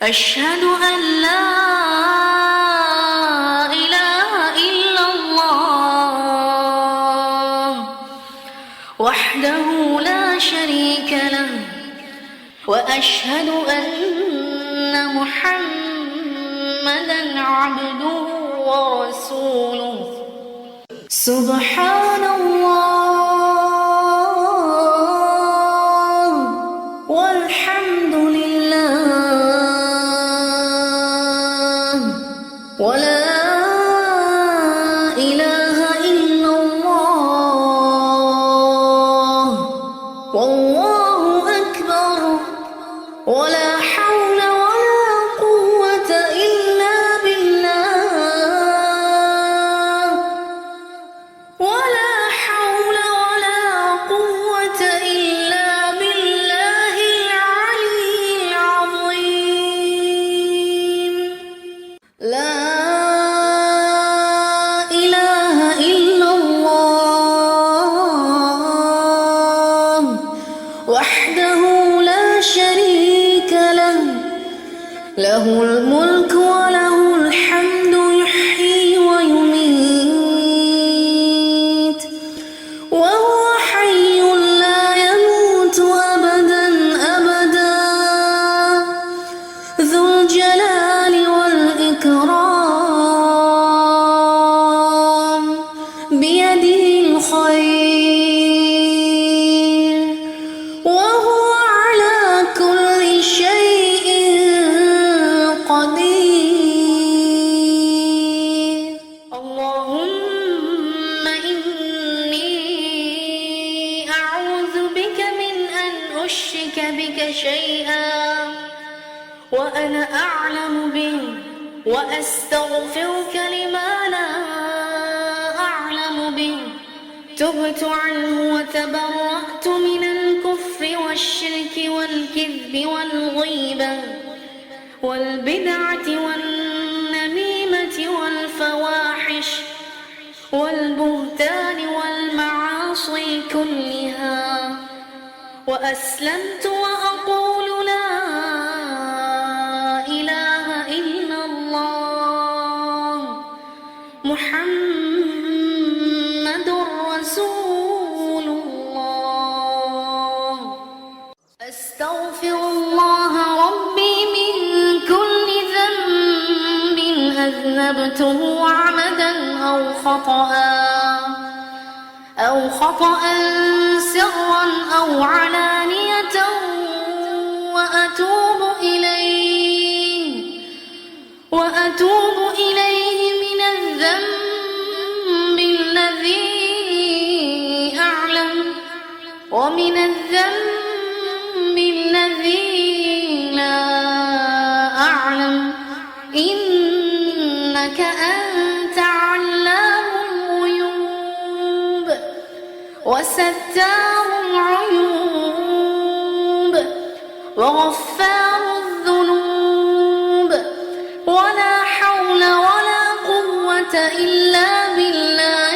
أشهد أن لا إله إلا الله وحده لا شريك له وأشهد أن محمدًا عبده ورسوله. سبحان الله والحمد لله ولا إله إلا الله والله أكبر ولا حول ولا قوة إلا بالله ولا حول ولا قوة إلا بالله العلي العظيم. لا إله إلا الله وحده لا شريك له له الملك وله الحمد يحيي ويميت وهو حي لا يموت أبدا أبدا ذو الجلال والإكرام بيده الخير وهو على كل شيء قدير. اللهم إني أعوذ بك من أن أشرك بك شيئا وأنا أعلم به وأستغفرك لما لا أعلم به. تبت عنه وتبرأت من الكفر والشرك والكذب والغيبة والبدعة والنميمة والفواحش والبهتان والمعاصي كلها وأسلمت وأقول لا إله إلا الله محمد رسول الله. أستغفر الله ربي من كل ذنب أذنبته عمدا أو خطأ سرا أو علانية وأتوب إليه من الذنب الذي أعلم ومن الذنب الذي لا أعلم إنك أنت علام الغيوب وستار العيوب وغفار الذنوب ولا حول ولا قوة إلا بالله